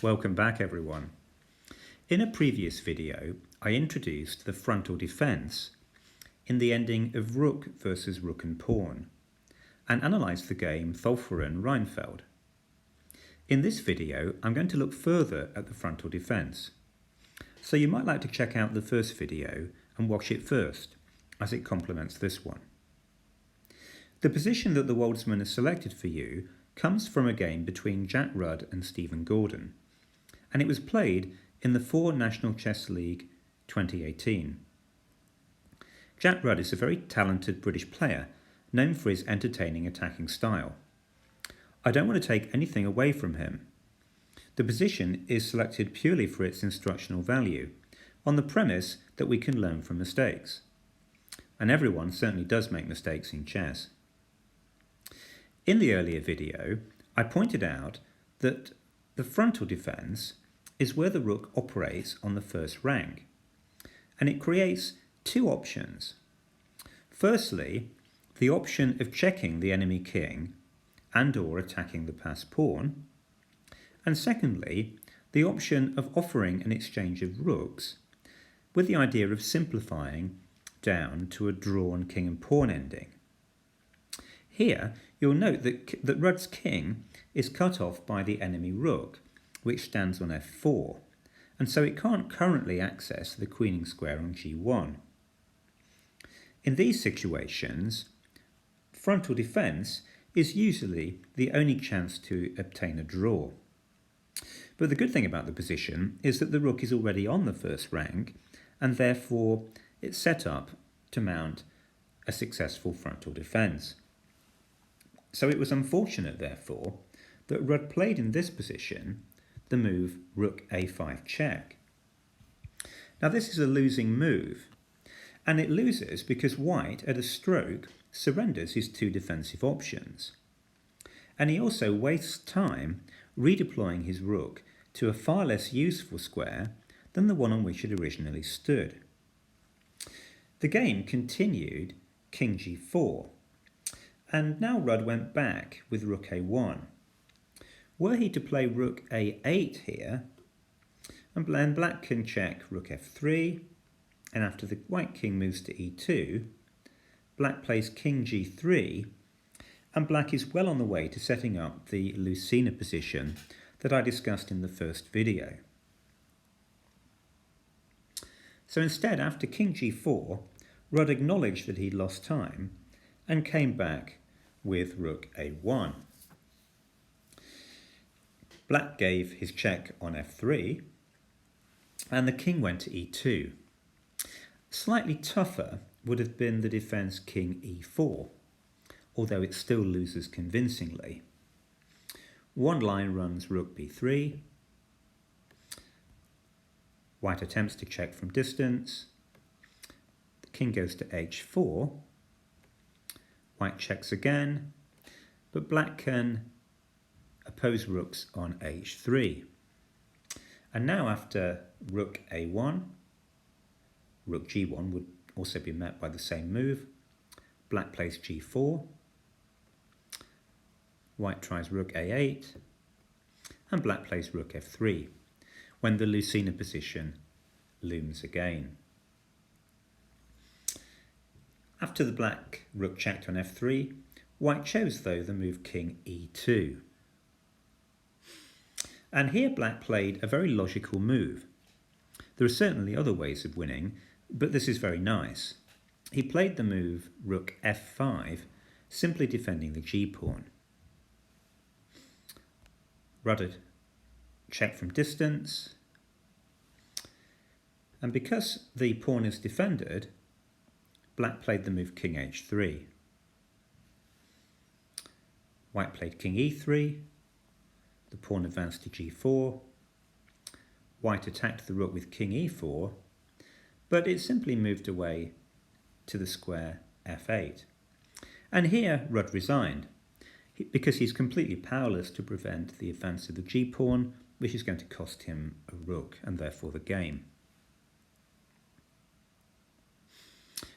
Welcome back everyone. In a previous video I introduced the frontal defence in the ending of Rook versus Rook and Pawn and analysed the game Thulferen-Rheinfeld. In this video I'm going to look further at the frontal defence, so you might like to check out the first video and watch it first as it complements this one. The position that the Woldsman has selected for you comes from a game between Jack Rudd and Stephen Gordon, and it was played in the 4 National Chess League 2018. Jack Rudd is a very talented British player, known for his entertaining attacking style. I don't want to take anything away from him. The position is selected purely for its instructional value, on the premise that we can learn from mistakes. And everyone certainly does make mistakes in chess. In the earlier video, I pointed out that the frontal defence is where the rook operates on the first rank, and it creates two options. Firstly, the option of checking the enemy king and/or attacking the passed pawn, and secondly, the option of offering an exchange of rooks with the idea of simplifying down to a drawn king and pawn ending. Here, you'll note that Rudd's king is cut off by the enemy rook, which stands on f4, and so it can't currently access the queening square on g1. In these situations, frontal defence is usually the only chance to obtain a draw. But the good thing about the position is that the rook is already on the first rank, and therefore it's set up to mount a successful frontal defence. So it was unfortunate, therefore, that Rudd played in this position the move Rook a5 check. Now this is a losing move, and it loses because White at a stroke surrenders his two defensive options. And he also wastes time redeploying his rook to a far less useful square than the one on which it originally stood. The game continued king g4, and now Rudd went back with rook a1. Were he to play rook a8 here, and black can check rook f3, and after the white king moves to e2, black plays king g3, and black is well on the way to setting up the Lucena position that I discussed in the first video. So instead, after king g4, Rudd acknowledged that he'd lost time and came back with rook a1. Black gave his check on f3, and the king went to e2. Slightly tougher would have been the defence king e4, although it still loses convincingly. One line runs rook b3. White attempts to check from distance. The king goes to h4. White checks again, but black can oppose rooks on h3. And now after rook a1, rook g1 would also be met by the same move. Black plays g4. White tries rook a8, and black plays rook f3, when the Lucena position looms again. After the black rook checked on f3, White chose, though, the move king e2. And here black played a very logical move. There are certainly other ways of winning, but this is very nice. He played the move rook f5, simply defending the g-pawn. Rudd checked from distance, and because the pawn is defended, black played the move king h3. White played king e3, the pawn advanced to g4. White attacked the rook with king e4, but it simply moved away to the square f8. And here Rudd resigned, because he's completely powerless to prevent the advance of the g-pawn, which is going to cost him a rook and therefore the game.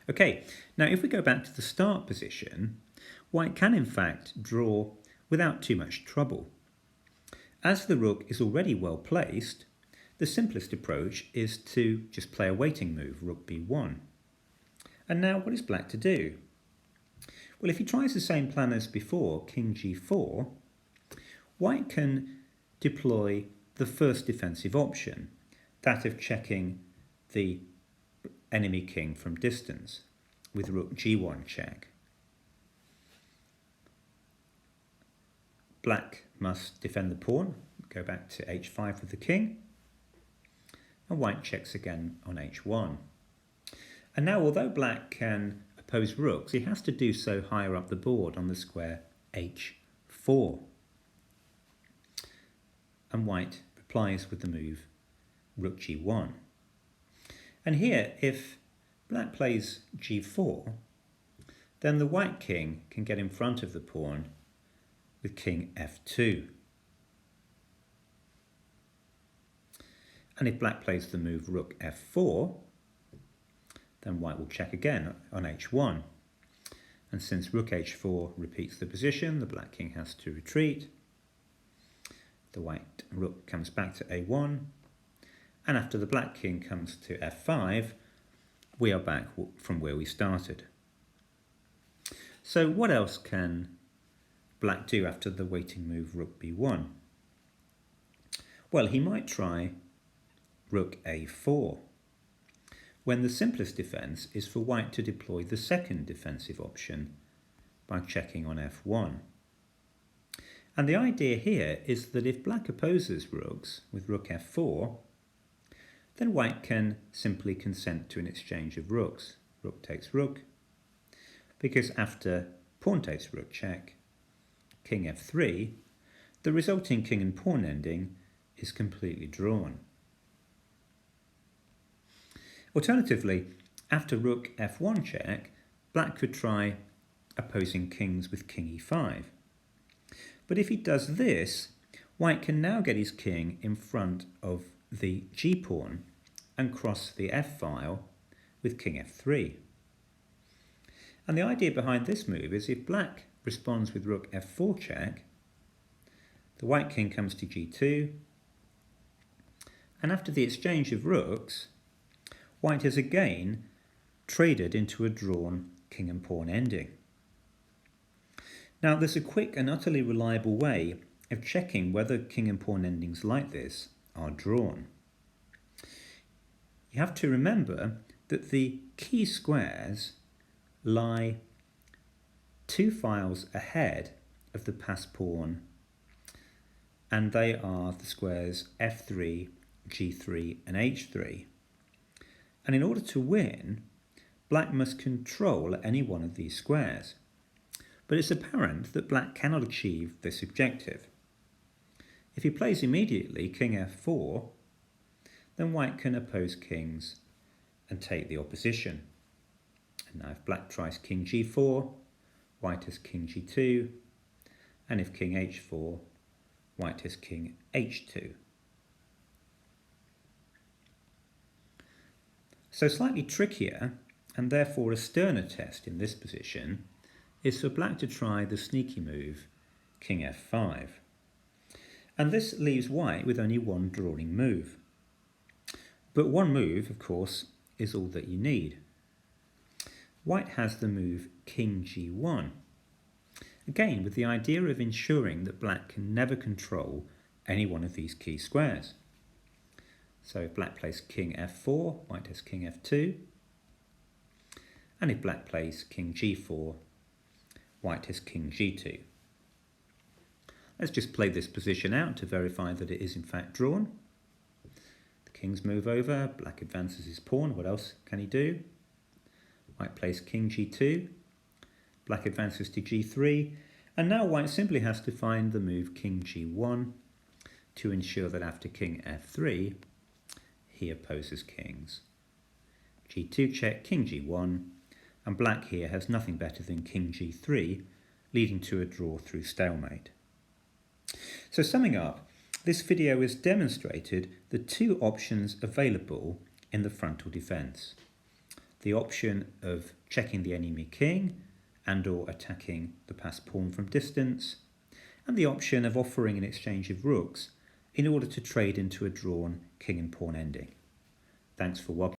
Okay, now if we go back to the start position, White can in fact draw without too much trouble. as the rook is already well placed, the simplest approach is to just play a waiting move, rook b1. And now what is black to do? Well, if he tries the same plan as before, king g4, white can deploy the first defensive option, that of checking the enemy king from distance with rook g1 check. Black must defend the pawn, go back to h5 with the king, and white checks again on h1. And now, although black can oppose rooks, he has to do so higher up the board on the square h4. And white replies with the move rook g1. And here, if black plays g4, then the white king can get in front of the pawn with king f2. And if black plays the move rook f4, then white will check again on h1. And since rook h4 repeats the position, the black king has to retreat. The white rook comes back to a1. And after the black king comes to f5, we are back from where we started. So what else can black do after the waiting move rook b1? Well, he might try rook a4, when the simplest defence is for white to deploy the second defensive option by checking on f1. And the idea here is that if black opposes rooks with rook f4, then white can simply consent to an exchange of rooks. Rook takes rook, because after pawn takes rook check, king f3, the resulting king and pawn ending is completely drawn. Alternatively, after rook f1 check, black could try opposing kings with king e5. But if he does this, white can now get his king in front of the g-pawn and cross the f-file with king f3. And the idea behind this move is if black responds with rook f4 check, the white king comes to g2, and after the exchange of rooks, white has again traded into a drawn king and pawn ending. Now, there's a quick and utterly reliable way of checking whether king and pawn endings like this are drawn. You have to remember that the key squares lie 2 files ahead of the passed pawn, and they are the squares f3, g3 and h3. And in order to win, black must control any one of these squares. But it's apparent that black cannot achieve this objective. If he plays immediately king f4, then white can oppose kings and take the opposition. And now if black tries king g4, white has king g2, and if king h4, white has king h2. So slightly trickier, and therefore a sterner test in this position, is for black to try the sneaky move king f5. And this leaves white with only one drawing move. But one move, of course, is all that you need. White has the move king g1, again with the idea of ensuring that black can never control any one of these key squares. So if black plays king f4, white has king f2, and if black plays king g4, white has king g2. Let's just play this position out to verify that it is in fact drawn. The kings move over, black advances his pawn. What else can he do? White plays king g2, black advances to g3, and now white simply has to find the move king g1 to ensure that after king f3, he opposes kings. g2 check, king g1, and black here has nothing better than king g3, leading to a draw through stalemate. So summing up, this video has demonstrated the two options available in the frontal defence. The option of checking the enemy king and or attacking the passed pawn from distance, and the option of offering an exchange of rooks in order to trade into a drawn king and pawn ending. Thanks for watching.